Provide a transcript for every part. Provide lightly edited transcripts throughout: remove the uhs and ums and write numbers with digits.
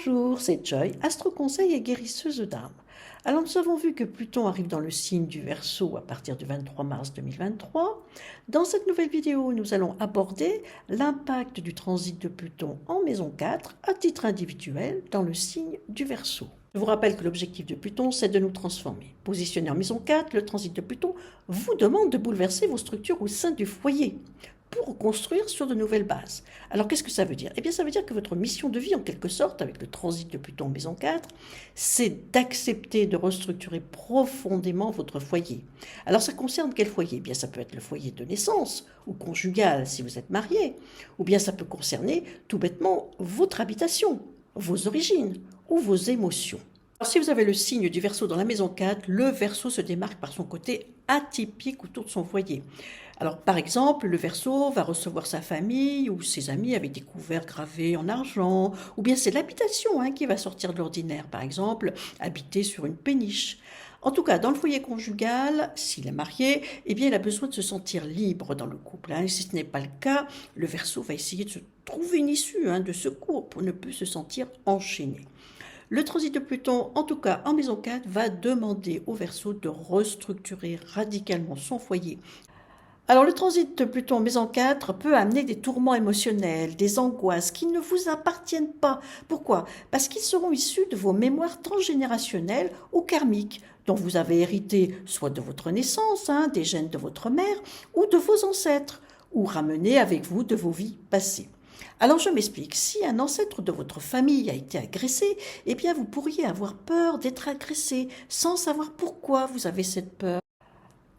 Bonjour, c'est Joy, astro-conseil et guérisseuse d'âme. Alors nous avons vu que Pluton arrive dans le signe du Verseau à partir du 23 mars 2023. Dans cette nouvelle vidéo, nous allons aborder l'impact du transit de Pluton en maison 4 à titre individuel dans le signe du Verseau. Je vous rappelle que l'objectif de Pluton, c'est de nous transformer. Positionné en maison 4, le transit de Pluton vous demande de bouleverser vos structures au sein du foyer pour construire sur de nouvelles bases. Alors qu'est-ce que ça veut dire? Eh bien ça veut dire que votre mission de vie, en quelque sorte, avec le transit de Pluton en maison 4, c'est d'accepter de restructurer profondément votre foyer. Alors ça concerne quel foyer? Eh bien ça peut être le foyer de naissance ou conjugal si vous êtes marié, ou bien ça peut concerner tout bêtement votre habitation, vos origines ou vos émotions. Alors, si vous avez le signe du Verseau dans la maison 4, le Verseau se démarque par son côté atypique autour de son foyer. Alors, par exemple, le Verseau va recevoir sa famille ou ses amis avec des couverts gravés en argent, ou bien c'est l'habitation qui va sortir de l'ordinaire, par exemple, habiter sur une péniche. En tout cas, dans le foyer conjugal, s'il est marié, eh bien, il a besoin de se sentir libre dans le couple. Et si ce n'est pas le cas, le Verseau va essayer de se trouver une issue de secours pour ne plus se sentir enchaîné. Le transit de Pluton, en tout cas en maison 4, va demander au Verseau de restructurer radicalement son foyer. Alors le transit de Pluton en maison 4 peut amener des tourments émotionnels, des angoisses qui ne vous appartiennent pas. Pourquoi? Parce qu'ils seront issus de vos mémoires transgénérationnelles ou karmiques, dont vous avez hérité soit de votre naissance, des gènes de votre mère, ou de vos ancêtres, ou ramenés avec vous de vos vies passées. Alors je m'explique, si un ancêtre de votre famille a été agressé, eh bien vous pourriez avoir peur d'être agressé, sans savoir pourquoi vous avez cette peur.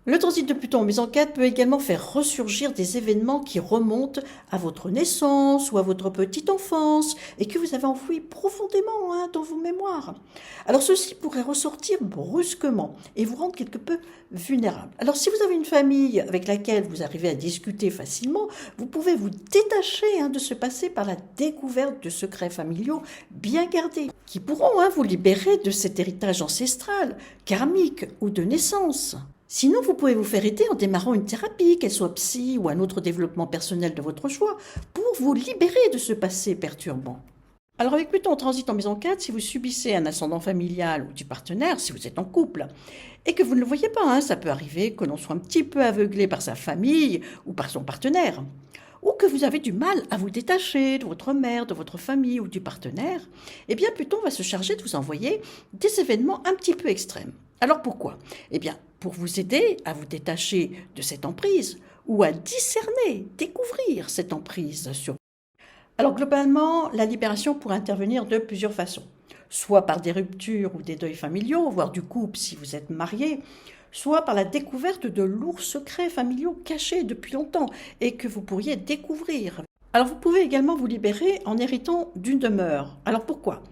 Le transit de Pluton en maison 4 peut également faire ressurgir des événements qui remontent à votre naissance ou à votre petite enfance et que vous avez enfouis profondément dans vos mémoires. Alors ceci pourrait ressortir brusquement et vous rendre quelque peu vulnérable. Alors si vous avez une famille avec laquelle vous arrivez à discuter facilement, vous pouvez vous détacher de ce passé par la découverte de secrets familiaux bien gardés qui pourront vous libérer de cet héritage ancestral, karmique ou de naissance. Sinon, vous pouvez vous faire aider en démarrant une thérapie, qu'elle soit psy ou un autre développement personnel de votre choix, pour vous libérer de ce passé perturbant. Alors avec Pluton en transit en maison 4, si vous subissez un ascendant familial ou du partenaire, si vous êtes en couple, et que vous ne le voyez pas, ça peut arriver que l'on soit un petit peu aveuglé par sa famille ou par son partenaire, ou que vous avez du mal à vous détacher de votre mère, de votre famille ou du partenaire, eh bien Pluton va se charger de vous envoyer des événements un petit peu extrêmes. Alors pourquoi? Eh bien, pour vous aider à vous détacher de cette emprise ou à discerner, découvrir cette emprise sur vous. Alors globalement, la libération pourrait intervenir de plusieurs façons. Soit par des ruptures ou des deuils familiaux, voire du couple si vous êtes marié, soit par la découverte de lourds secrets familiaux cachés depuis longtemps et que vous pourriez découvrir. Alors vous pouvez également vous libérer en héritant d'une demeure. Alors pourquoi?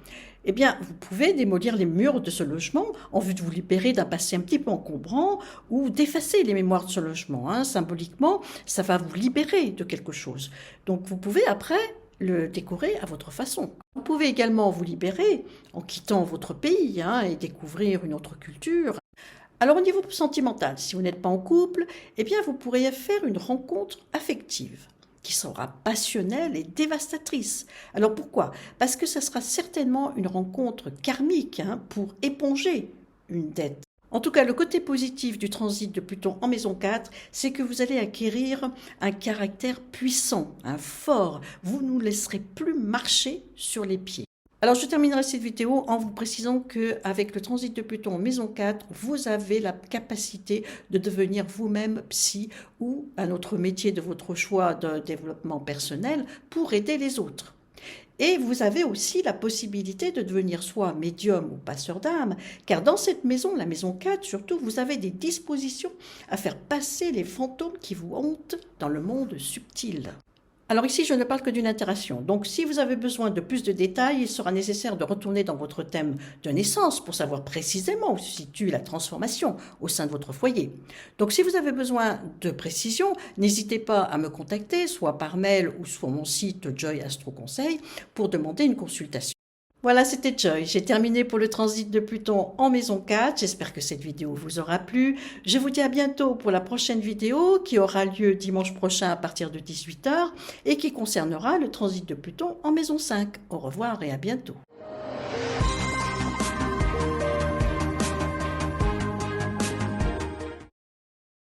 Eh bien, vous pouvez démolir les murs de ce logement en vue de vous libérer d'un passé un petit peu encombrant ou d'effacer les mémoires de ce logement. Symboliquement, ça va vous libérer de quelque chose. Donc vous pouvez après le décorer à votre façon. Vous pouvez également vous libérer en quittant votre pays et découvrir une autre culture. Alors au niveau sentimental, si vous n'êtes pas en couple, eh bien vous pourriez faire une rencontre affective qui sera passionnelle et dévastatrice. Alors pourquoi? Parce que ça sera certainement une rencontre karmique pour éponger une dette. En tout cas, le côté positif du transit de Pluton en maison 4, c'est que vous allez acquérir un caractère puissant, fort. Vous ne laisserez plus marcher sur les pieds. Alors, je terminerai cette vidéo en vous précisant qu'avec le transit de Pluton en maison 4, vous avez la capacité de devenir vous-même psy ou un autre métier de votre choix de développement personnel pour aider les autres. Et vous avez aussi la possibilité de devenir soit médium ou passeur d'âme, car dans cette maison, la maison 4 surtout, vous avez des dispositions à faire passer les fantômes qui vous hantent dans le monde subtil. Alors ici, je ne parle que d'une interaction. Donc si vous avez besoin de plus de détails, il sera nécessaire de retourner dans votre thème de naissance pour savoir précisément où se situe la transformation au sein de votre foyer. Donc si vous avez besoin de précision, n'hésitez pas à me contacter, soit par mail ou sur mon site Joy Astro Conseil, pour demander une consultation. Voilà, c'était Joy. J'ai terminé pour le transit de Pluton en maison 4. J'espère que cette vidéo vous aura plu. Je vous dis à bientôt pour la prochaine vidéo qui aura lieu dimanche prochain à partir de 18 h et qui concernera le transit de Pluton en maison 5. Au revoir et à bientôt.